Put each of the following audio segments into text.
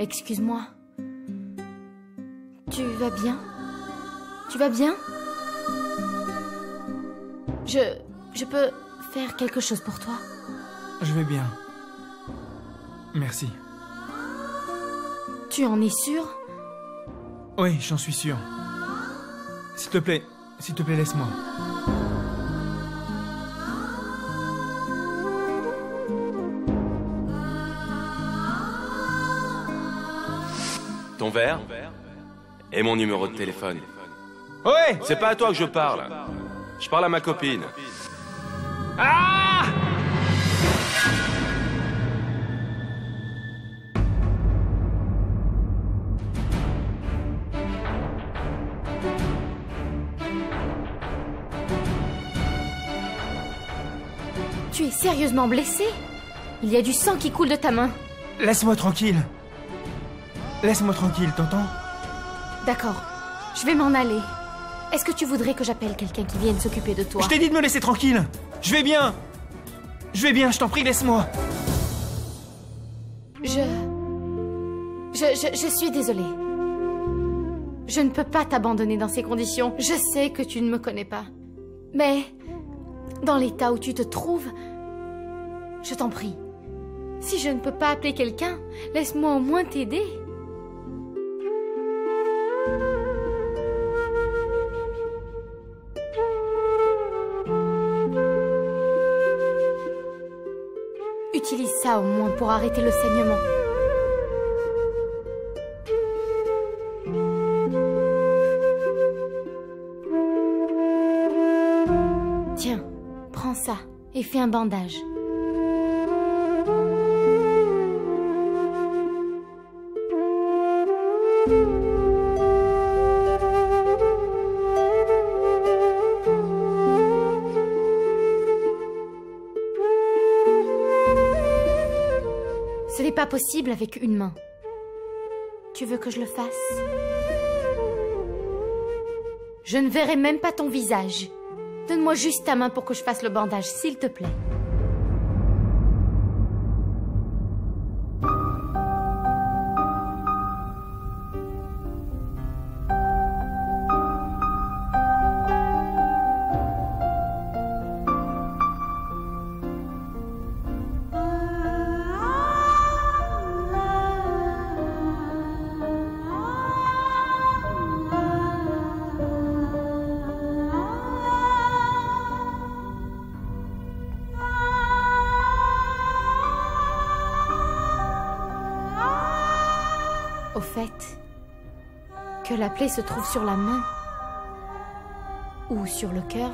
Excuse-moi. Tu vas bien? Tu vas bien? Je peux faire quelque chose pour toi? Je vais bien. Merci. Tu en es sûr? Oui, j'en suis sûr. S'il te plaît, laisse-moi. Ton verre et mon numéro de téléphone. Ouais! C'est pas à toi que je parle. Je parle à ma copine. Ah! Tu es sérieusement blessé? Il y a du sang qui coule de ta main. Laisse-moi tranquille. Laisse-moi tranquille, t'entends? D'accord, je vais m'en aller. Est-ce que tu voudrais que j'appelle quelqu'un qui vienne s'occuper de toi? Je t'ai dit de me laisser tranquille. Je vais bien. Je t'en prie, laisse-moi. Je suis désolée. Je ne peux pas t'abandonner dans ces conditions. Je sais que tu ne me connais pas. Mais, dans l'état où tu te trouves, je t'en prie. Si je ne peux pas appeler quelqu'un, laisse-moi au moins t'aider. Utilise ça au moins pour arrêter le saignement. Tiens, prends ça et fais un bandage. Ce n'est pas possible avec une main. Tu veux que je le fasse? Je ne verrai même pas ton visage. Donne-moi juste ta main pour que je fasse le bandage, s'il te plaît. Au fait, que la plaie se trouve sur la main ou sur le cœur,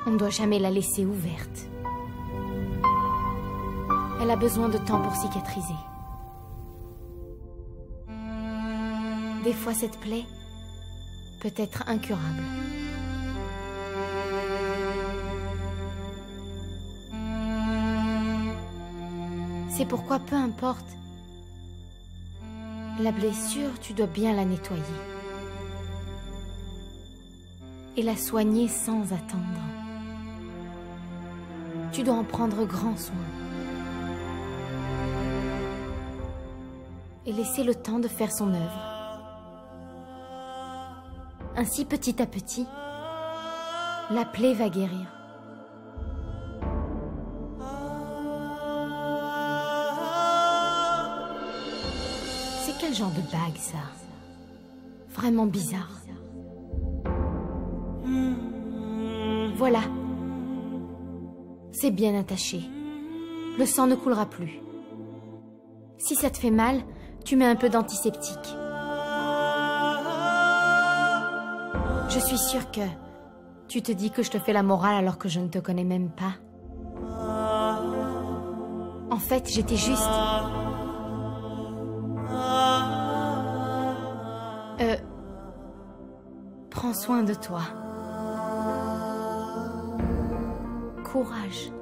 on ne doit jamais la laisser ouverte. Elle a besoin de temps pour cicatriser. Des fois, cette plaie peut être incurable. C'est pourquoi, peu importe la blessure, tu dois bien la nettoyer. Et la soigner sans attendre. Tu dois en prendre grand soin. Et laisser le temps de faire son œuvre. Ainsi, petit à petit, la plaie va guérir. Quel genre de bague, ça? Vraiment bizarre. Voilà. C'est bien attaché. Le sang ne coulera plus. Si ça te fait mal, tu mets un peu d'antiseptique. Je suis sûre que tu te dis que je te fais la morale alors que je ne te connais même pas. En fait, j'étais juste... Prends soin de toi. Courage.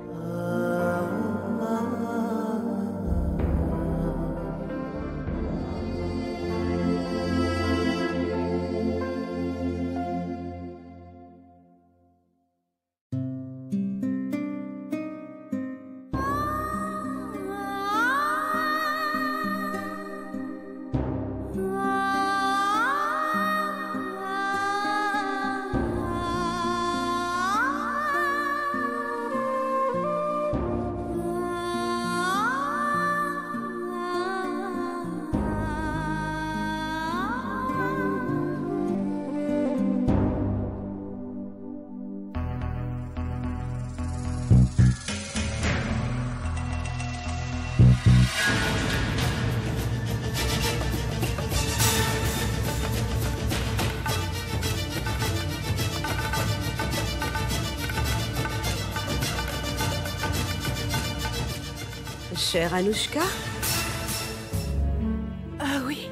chère Anouchka? Ah oui.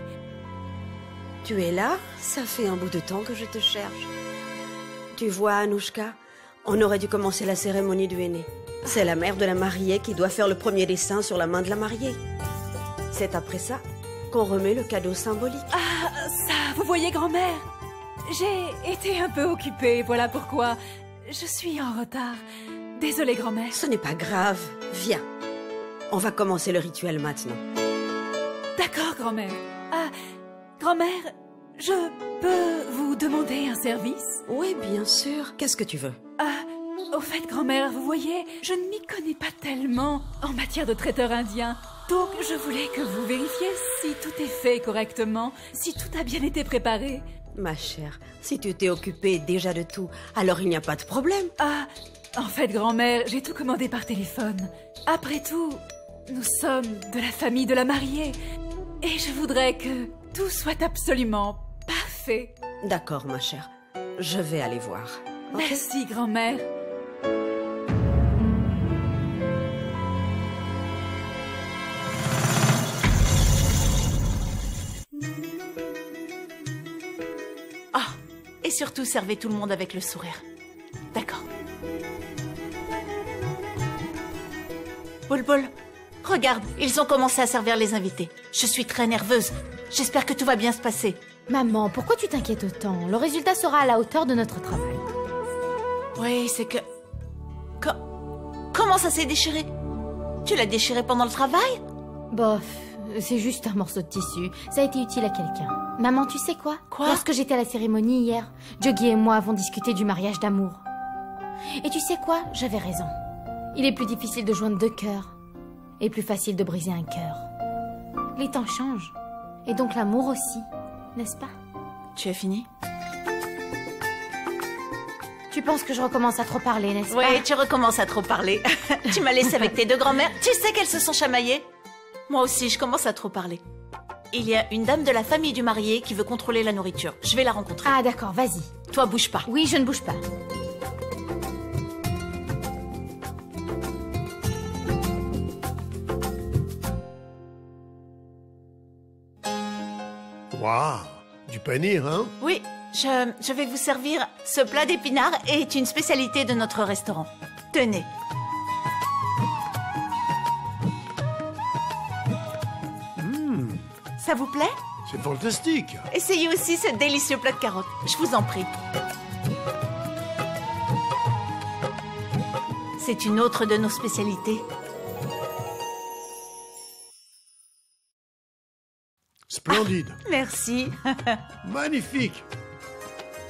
Tu es là? Ça fait un bout de temps que je te cherche. Tu vois, Anouchka, on aurait dû commencer la cérémonie du henné. C'est la mère de la mariée qui doit faire le premier dessin sur la main de la mariée. C'est après ça qu'on remet le cadeau symbolique. Ah, ça, vous voyez, grand-mère, j'ai été un peu occupée, voilà pourquoi. Je suis en retard. Désolée, grand-mère. Ce n'est pas grave. Viens. On va commencer le rituel maintenant. D'accord, grand-mère. Ah, grand-mère, je peux vous demander un service? Oui, bien sûr. Qu'est-ce que tu veux? Ah, au fait, grand-mère, vous voyez, je ne m'y connais pas tellement en matière de traiteur indien. Donc, je voulais que vous vérifiez si tout est fait correctement, si tout a bien été préparé. Ma chère, si tu t'es occupée déjà de tout, alors il n'y a pas de problème. Ah, en fait, grand-mère, j'ai tout commandé par téléphone. Après tout, nous sommes de la famille de la mariée. Et je voudrais que tout soit absolument parfait. D'accord, ma chère. Je vais aller voir. Ok? Merci, grand-mère. Ah, et surtout servez tout le monde avec le sourire. D'accord. Boul-boul, regarde, ils ont commencé à servir les invités. Je suis très nerveuse. J'espère que tout va bien se passer. Maman, pourquoi tu t'inquiètes autant? Le résultat sera à la hauteur de notre travail. Oui, c'est que... Comment ça s'est déchiré? Tu l'as déchiré pendant le travail? Bof, c'est juste un morceau de tissu. Ça a été utile à quelqu'un. Maman, tu sais quoi? Quoi? Lorsque j'étais à la cérémonie hier, Juggy et moi avons discuté du mariage d'amour. Et tu sais quoi? J'avais raison. Il est plus difficile de joindre deux cœurs. Et plus facile de briser un cœur. Les temps changent. Et donc l'amour aussi, n'est-ce pas? Tu as fini? Tu penses que je recommence à trop parler, n'est-ce pas? Oui, tu recommences à trop parler. Tu m'as laissé avec tes deux grand-mères. Tu sais qu'elles se sont chamaillées? Moi aussi, je commence à trop parler. Il y a une dame de la famille du marié qui veut contrôler la nourriture. Je vais la rencontrer. Ah d'accord, vas-y. Toi, bouge pas. Oui, je ne bouge pas. Waouh, du panir, hein? Oui, je vais vous servir. Ce plat d'épinards est une spécialité de notre restaurant. Tenez. Ça vous plaît? C'est fantastique. Essayez aussi ce délicieux plat de carottes. Je vous en prie. C'est une autre de nos spécialités. Splendide. Merci. Magnifique.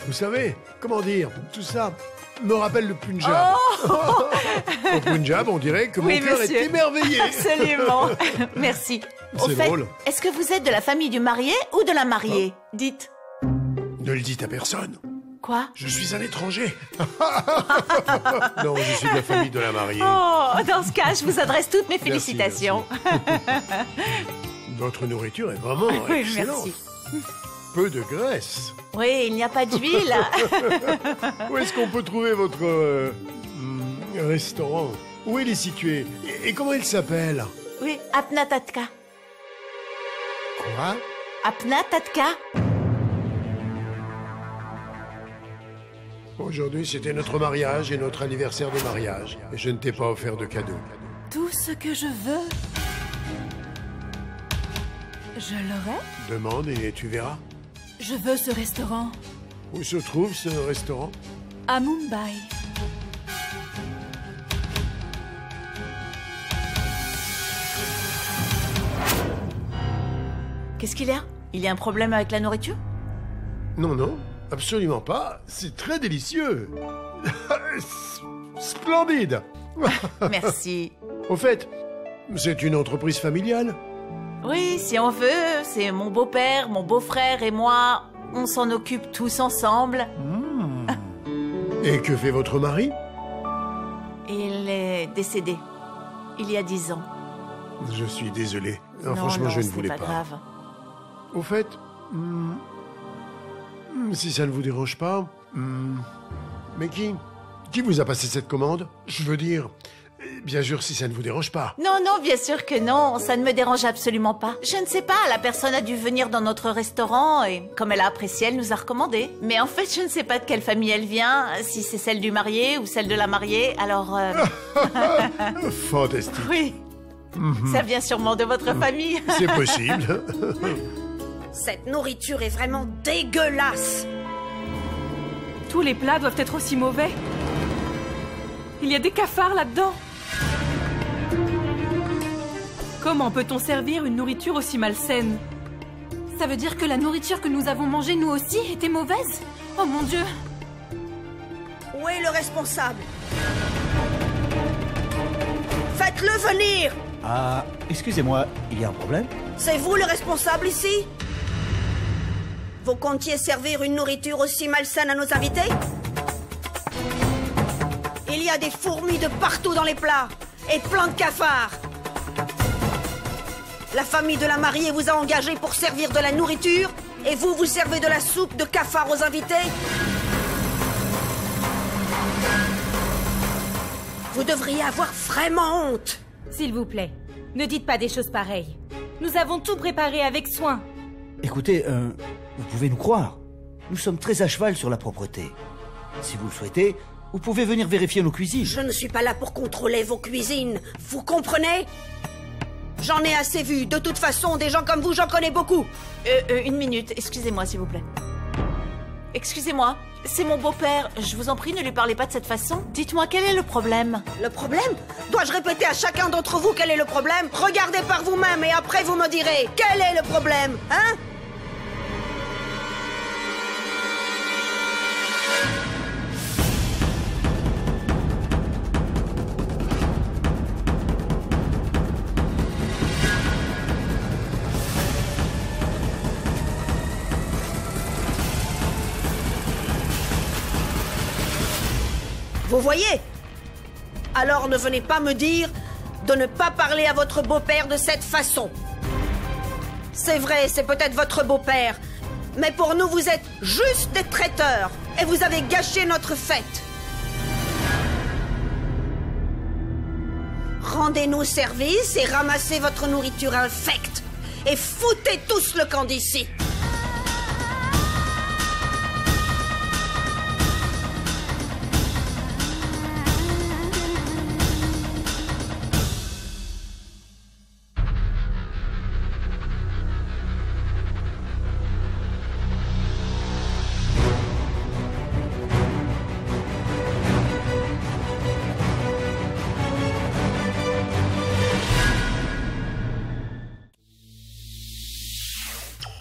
Vous savez, comment dire, tout ça me rappelle le Punjab. Au Punjab, on dirait que mon Oui, cœur est monsieur. émerveillé. Absolument. Merci. Au C'est fait, drôle. est-ce que vous êtes de la famille du marié ou de la mariée? Dites. Ne le dites à personne. Quoi? Je suis un étranger. Non, je suis de la famille de la mariée. Oh, dans ce cas, je vous adresse toutes mes Merci, félicitations. Votre nourriture est vraiment Oui, excellente. merci. Peu de graisse. Oui, il n'y a pas d'huile. Où est-ce qu'on peut trouver votre restaurant? Où il est situé? Et comment il s'appelle? Oui, Apna Tatka. Quoi? Apna Tatka? Aujourd'hui, c'était notre mariage et notre anniversaire de mariage. Et je ne t'ai pas offert de cadeau. Tout ce que je veux, je l'aurai. Demande et tu verras. Je veux ce restaurant Où se trouve ce restaurant? à Mumbai. Qu'est-ce qu'il y a? Il y a un problème avec la nourriture? Non, non, absolument pas. C'est très délicieux. Splendide. Merci. Au fait, c'est une entreprise familiale? Oui, si on veut, c'est mon beau-père, mon beau-frère et moi. On s'en occupe tous ensemble. Et que fait votre mari? Il est décédé. Il y a 10 ans. Je suis désolé. Non, Non, franchement, non, je ne c'est voulais pas pas. grave. Au fait, si ça ne vous dérange pas, mais qui vous a passé cette commande? Je veux dire, bien sûr si ça ne vous dérange pas. Non, non, bien sûr que non, ça ne me dérange absolument pas. Je ne sais pas, la personne a dû venir dans notre restaurant et comme elle a apprécié, elle nous a recommandé. Mais en fait, je ne sais pas de quelle famille elle vient, si c'est celle du marié ou celle de la mariée, alors... Fantastique. Oui, ça vient sûrement de votre famille. C'est possible. Cette nourriture est vraiment dégueulasse. Tous les plats doivent être aussi mauvais. Il y a des cafards là-dedans. Comment peut-on servir une nourriture aussi malsaine? Ça veut dire que la nourriture que nous avons mangée nous aussi était mauvaise? Oh mon Dieu! Où est le responsable? Faites-le venir! Ah, excusez-moi, il y a un problème? C'est vous le responsable ici? Vous comptiez servir une nourriture aussi malsaine à nos invités? Il y a des fourmis de partout dans les plats et plein de cafards. La famille de la mariée vous a engagé pour servir de la nourriture et vous, vous servez de la soupe de cafards aux invités? Vous devriez avoir vraiment honte. S'il vous plaît, ne dites pas des choses pareilles. Nous avons tout préparé avec soin. Écoutez, vous pouvez nous croire. Nous sommes très à cheval sur la propreté. Si vous le souhaitez, vous pouvez venir vérifier nos cuisines. Je ne suis pas là pour contrôler vos cuisines. Vous comprenez? J'en ai assez vu. De toute façon, des gens comme vous, j'en connais beaucoup. Une minute, excusez-moi s'il vous plaît. Excusez-moi, c'est mon beau-père. Je vous en prie, ne lui parlez pas de cette façon. Dites-moi, quel est le problème? Le problème? Dois-je répéter à chacun d'entre vous quel est le problème? Regardez par vous-même et après vous me direz quel est le problème, hein? Vous voyez? Alors ne venez pas me dire de ne pas parler à votre beau-père de cette façon. C'est vrai, c'est peut-être votre beau-père, mais pour nous, vous êtes juste des traiteurs et vous avez gâché notre fête. Rendez-nous service et ramassez votre nourriture infecte et foutez tous le camp d'ici.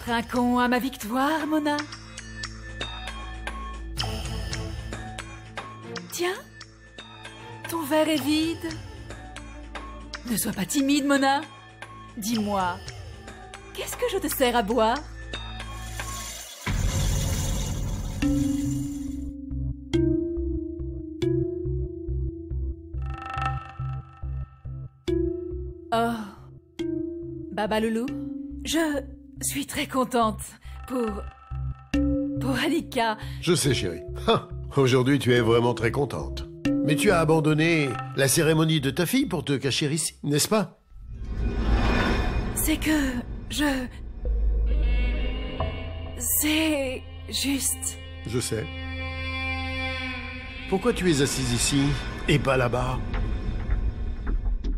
Trinquons à ma victoire, Mona. Tiens, ton verre est vide. Ne sois pas timide, Mona. Dis-moi, qu'est-ce que je te sers à boire? Oh, Baba Loulou, je suis très contente pour Alika. Je sais, chérie. Aujourd'hui, tu es vraiment très contente. Mais tu as abandonné la cérémonie de ta fille pour te cacher ici, n'est-ce pas? C'est que c'est juste... Je sais. Pourquoi tu es assise ici et pas là-bas?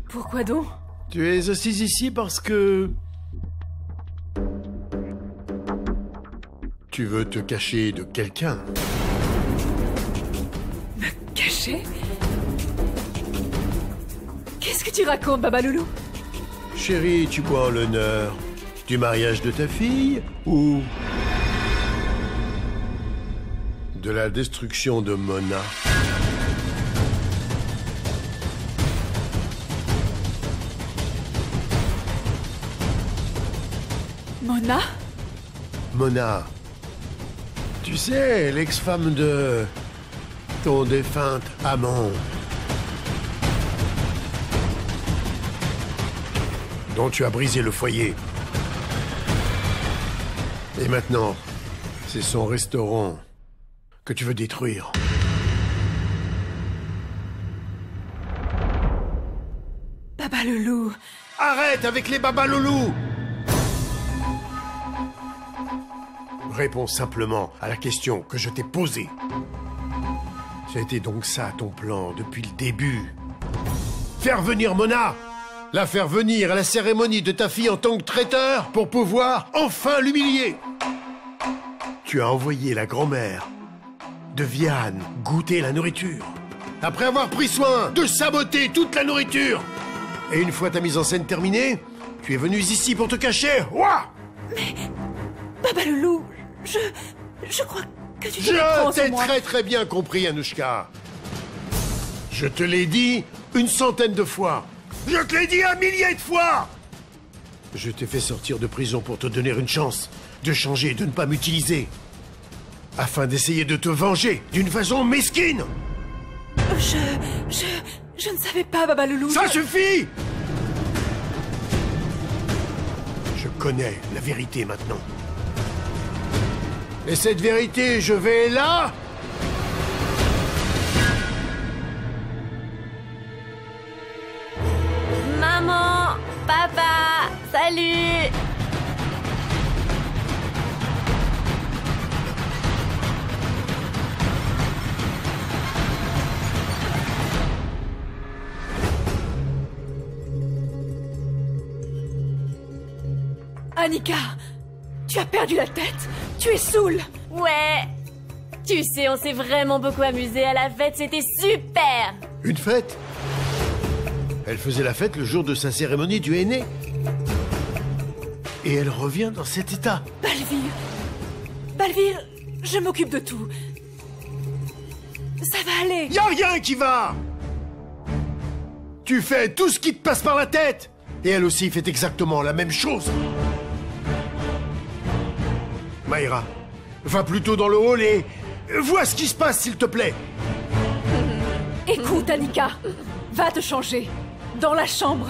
Pourquoi donc? Tu es assise ici parce que... tu veux te cacher de quelqu'un. Me cacher? Qu'est-ce que tu racontes, Baba Loulou? Chérie, tu bois en l'honneur du mariage de ta fille ou de la destruction de Mona? Mona? Mona, tu sais, l'ex-femme de ton défunt amant, dont tu as brisé le foyer. Et maintenant, c'est son restaurant que tu veux détruire. Babaloulou. Arrête avec les babaloulous! Réponds simplement à la question que je t'ai posée. C'était donc ça ton plan depuis le début. Faire venir Mona! La faire venir à la cérémonie de ta fille en tant que traiteur pour pouvoir enfin l'humilier! Tu as envoyé la grand-mère de Vianne goûter la nourriture. Après avoir pris soin de saboter toute la nourriture. Et une fois ta mise en scène terminée, tu es venu ici pour te cacher. Ouah! Mais... Babaloulou, je crois que tu te Je t'ai très bien compris, Anouchka. Je te l'ai dit 100 de fois. Je te l'ai dit 1 millier de fois. Je t'ai fait sortir de prison pour te donner une chance de changer et de ne pas m'utiliser. Afin d'essayer de te venger d'une façon mesquine. Je ne savais pas, Babaloulou. Ça suffit! Je connais la vérité maintenant. Et cette vérité, je vais là... Maman, papa, salut. Annika, tu as perdu la tête. Tu es saoule. Ouais. Tu sais, on s'est vraiment beaucoup amusé à la fête, c'était super. Une fête? Elle faisait la fête le jour de sa cérémonie du aîné. Et elle revient dans cet état. Balvir, je m'occupe de tout. Ça va aller. Y a rien qui va! Tu fais tout ce qui te passe par la tête. Et elle aussi fait exactement la même chose. Maïra, va plutôt dans le hall et vois ce qui se passe, s'il te plaît. Écoute, Annika, va te changer. Dans la chambre.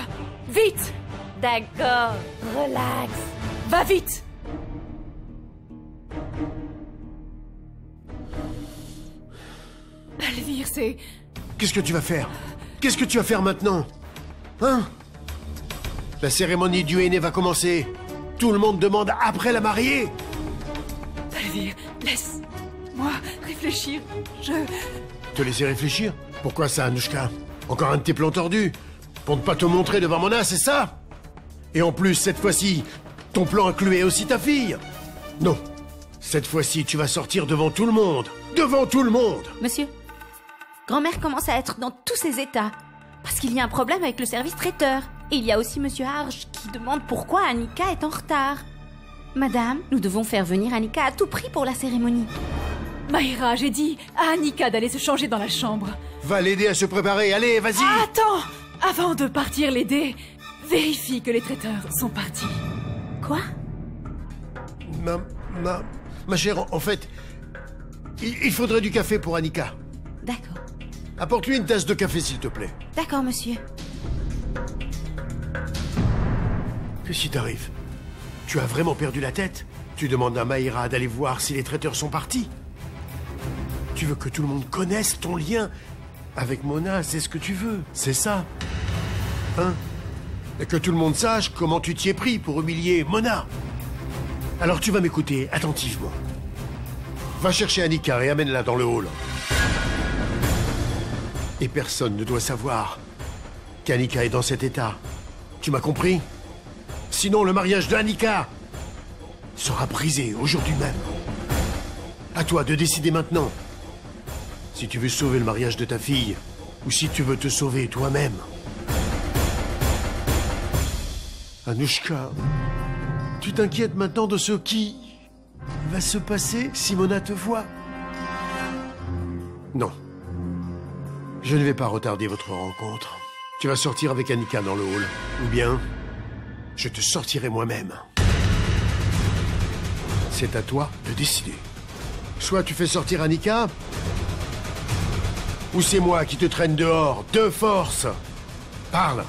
Vite. D'accord, relax. Va vite. Balvir, c'est... Qu'est-ce que tu vas faire? Qu'est-ce que tu vas faire maintenant? Hein? La cérémonie du aîné va commencer. Tout le monde demande après la mariée. Balvir, laisse-moi réfléchir. Te laisser réfléchir? Pourquoi ça, Anouchka? Encore un de tes plans tordus? Pour ne pas te montrer devant Mona, c'est ça? Et en plus, cette fois-ci, ton plan incluait aussi ta fille. Non. Cette fois-ci, tu vas sortir devant tout le monde. Devant tout le monde! Monsieur, grand-mère commence à être dans tous ses états. Parce qu'il y a un problème avec le service traiteur. Et il y a aussi Monsieur Harge qui demande pourquoi Annika est en retard. Madame, nous devons faire venir Annika à tout prix pour la cérémonie. Maïra, j'ai dit à Annika d'aller se changer dans la chambre. Va l'aider à se préparer, allez, vas-y! Attends! Avant de partir l'aider, vérifie que les traiteurs sont partis. Quoi? Ma chère, en fait, il faudrait du café pour Annika. D'accord. Apporte-lui une tasse de café, s'il te plaît. D'accord, monsieur. Qu'est-ce qui t'arrive? Tu as vraiment perdu la tête? Tu demandes à Maïra d'aller voir si les traiteurs sont partis? Tu veux que tout le monde connaisse ton lien avec Mona, c'est ce que tu veux, c'est ça? Hein? Et que tout le monde sache comment tu t'y es pris pour humilier Mona. Alors tu vas m'écouter attentivement. Va chercher Annika et amène-la dans le hall. Et personne ne doit savoir qu'Annika est dans cet état. Tu m'as compris? Sinon, le mariage de Annika sera brisé aujourd'hui même. À toi de décider maintenant. Si tu veux sauver le mariage de ta fille, ou si tu veux te sauver toi-même. Anouchka, tu t'inquiètes maintenant de ce qui va se passer si Mona te voit? Non. Je ne vais pas retarder votre rencontre. Tu vas sortir avec Annika dans le hall. Ou bien, je te sortirai moi-même. C'est à toi de décider. Soit tu fais sortir Annika, ou c'est moi qui te traîne dehors, de force. Parle.